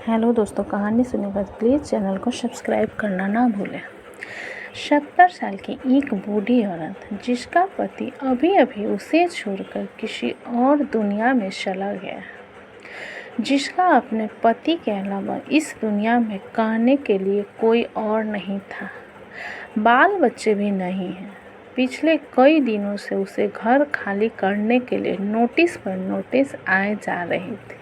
Hello दोस्तों, कहानी सुनेगा प्लीज़ चैनल को सब्सक्राइब करना ना भूलें। 70 साल की एक बूढ़ी औरत जिसका पति अभी अभी उसे छोड़कर किसी और दुनिया में चला गया, जिसका अपने पति के अलावा इस दुनिया में कहने के लिए कोई और नहीं था, बाल बच्चे भी नहीं हैं। पिछले कई दिनों से उसे घर खाली करने के लिए नोटिस पर नोटिस आए जा रहे थे।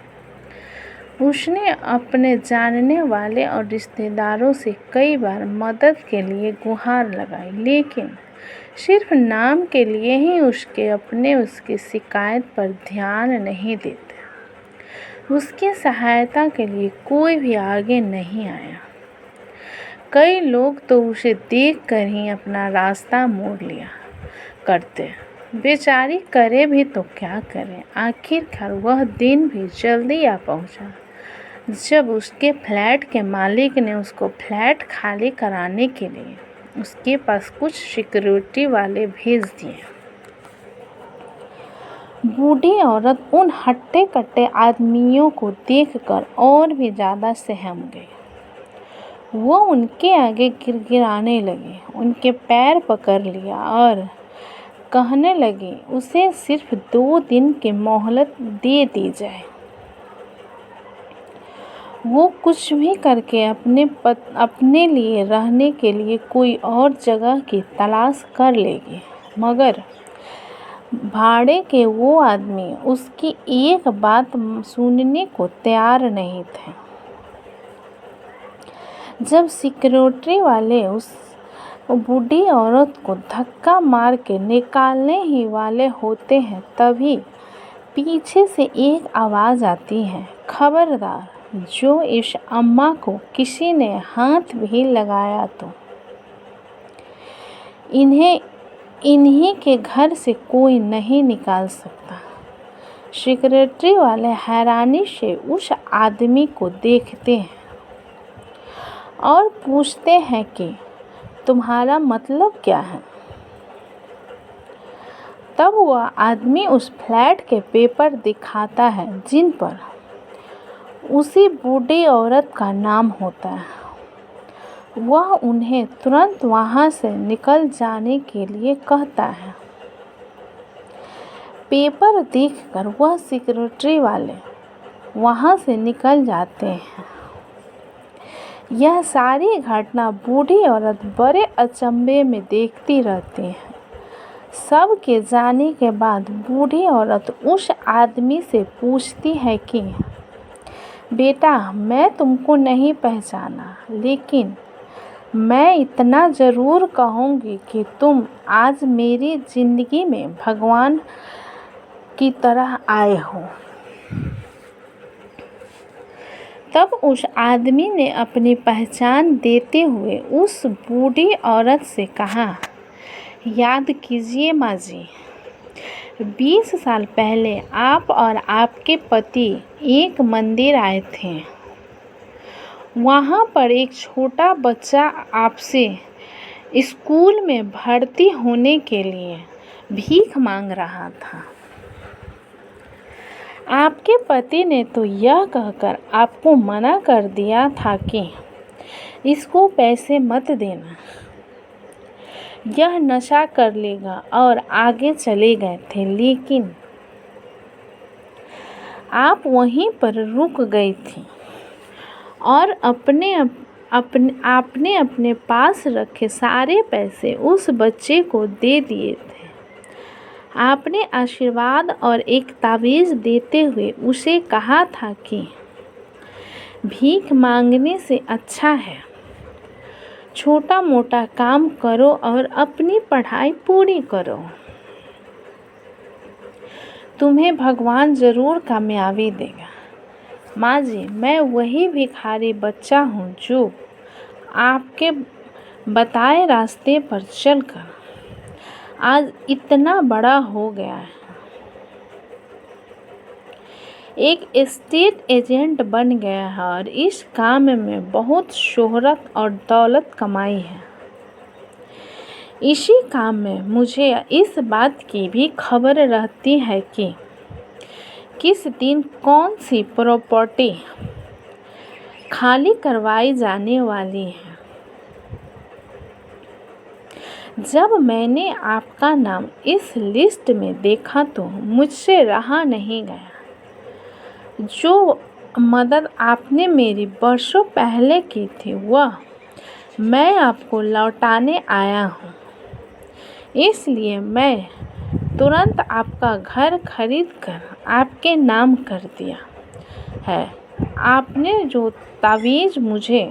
उसने अपने जानने वाले और रिश्तेदारों से कई बार मदद के लिए गुहार लगाई, लेकिन सिर्फ नाम के लिए ही उसकी शिकायत पर ध्यान नहीं देते। उसकी सहायता के लिए कोई भी आगे नहीं आया। कई लोग तो उसे देखकर ही अपना रास्ता मोड़ लिया करते। बेचारी करे भी तो क्या करे। आखिरकार वह दिन भी जल्दी आ पहुंचा जब उसके फ्लैट के मालिक ने उसको फ्लैट खाली कराने के लिए उसके पास कुछ सिक्योरिटी वाले भेज दिए। बूढ़ी औरत उन हट्टे कट्टे आदमियों को देखकर और भी ज़्यादा सहम गई। वो उनके आगे गिड़गिड़ाने लगी, उनके पैर पकड़ लिया और कहने लगी उसे सिर्फ 2 दिन की मोहलत दे दी जाए। वो कुछ भी करके अपने लिए रहने के लिए कोई और जगह की तलाश कर लेगी, मगर भाड़े के वो आदमी उसकी एक बात सुनने को तैयार नहीं थे। जब सिक्योरिटी वाले उस बूढ़ी औरत को धक्का मार के निकालने ही वाले होते हैं, तभी पीछे से एक आवाज़ आती है, खबरदार, जो इस अम्मा को किसी ने हाथ भी लगाया तो इन्हीं के घर से कोई नहीं निकाल सकता। सिक्योरिटी वाले हैरानी से उस आदमी को देखते हैं और पूछते हैं कि तुम्हारा मतलब क्या है। तब वह आदमी उस फ्लैट के पेपर दिखाता है जिन पर उसी बूढ़ी औरत का नाम होता है। वह उन्हें तुरंत वहां से निकल जाने के लिए कहता है। पेपर देखकर वह सिक्योरिटी वाले वहां से निकल जाते हैं। यह सारी घटना बूढ़ी औरत बड़े अचंभे में देखती रहती है। सब के जाने के बाद बूढ़ी औरत उस आदमी से पूछती है कि बेटा, मैं तुमको नहीं पहचाना, लेकिन मैं इतना ज़रूर कहूँगी कि तुम आज मेरी ज़िंदगी में भगवान की तरह आए हो। तब उस आदमी ने अपनी पहचान देते हुए उस बूढ़ी औरत से कहा, याद कीजिए माँ जी, 20 साल पहले आप और आपके पति एक मंदिर आए थे। वहाँ पर एक छोटा बच्चा आपसे स्कूल में भर्ती होने के लिए भीख मांग रहा था। आपके पति ने तो यह कहकर आपको मना कर दिया था कि इसको पैसे मत देना, यह नशा कर लेगा, और आगे चले गए थे, लेकिन आप वहीं पर रुक गई थी और आपने अपने पास रखे सारे पैसे उस बच्चे को दे दिए थे। आपने आशीर्वाद और एक तावीज़ देते हुए उसे कहा था कि भीख मांगने से अच्छा है छोटा मोटा काम करो और अपनी पढ़ाई पूरी करो, तुम्हें भगवान ज़रूर कामयाबी देगा। माँ जी, मैं वही भिखारी बच्चा हूँ जो आपके बताए रास्ते पर चलकर आज इतना बड़ा हो गया है। एक एस्टेट एजेंट बन गया है और इस काम में बहुत शोहरत और दौलत कमाई है। इसी काम में मुझे इस बात की भी खबर रहती है कि किस दिन कौन सी प्रॉपर्टी खाली करवाई जाने वाली है। जब मैंने आपका नाम इस लिस्ट में देखा तो मुझसे रहा नहीं गया। जो मदद आपने मेरी बरसों पहले की थी वह मैं आपको लौटाने आया हूँ। इसलिए मैं तुरंत आपका घर खरीद कर आपके नाम कर दिया है। आपने जो तावीज़ मुझे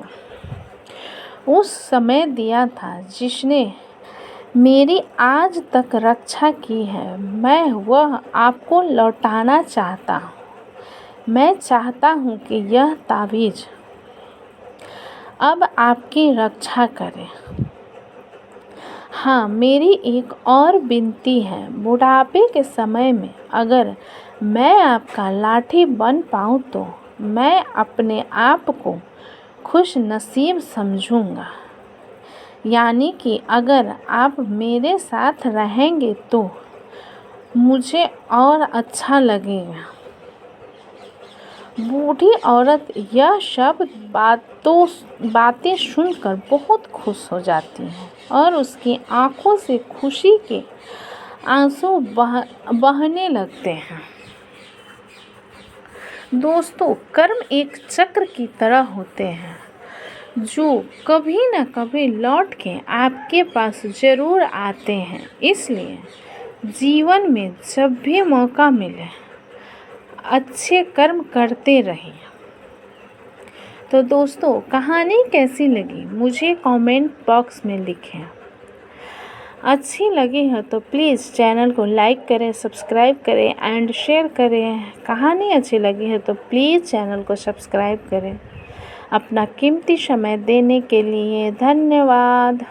उस समय दिया था जिसने मेरी आज तक रक्षा की है, मैं वह आपको लौटाना चाहता हूँ। मैं चाहता हूँ कि यह तावीज़ अब आपकी रक्षा करे। हाँ, मेरी एक और विनती है, बुढ़ापे के समय में अगर मैं आपका लाठी बन पाऊँ तो मैं अपने आप को खुश नसीब समझूँगा। यानी कि अगर आप मेरे साथ रहेंगे तो मुझे और अच्छा लगेगा। बूढ़ी औरत यह सब बातें सुनकर बहुत खुश हो जाती है और उसकी आंखों से खुशी के आंसू बहने लगते हैं। दोस्तों, कर्म एक चक्र की तरह होते हैं जो कभी न कभी लौट के आपके पास ज़रूर आते हैं। इसलिए जीवन में जब भी मौका मिले अच्छे कर्म करते रहिए। तो दोस्तों, कहानी कैसी लगी मुझे कमेंट बॉक्स में लिखें। अच्छी लगी है तो प्लीज़ चैनल को लाइक करें, सब्सक्राइब करें एंड शेयर करें। कहानी अच्छी लगी है तो प्लीज़ चैनल को सब्सक्राइब करें। अपना कीमती समय देने के लिए धन्यवाद।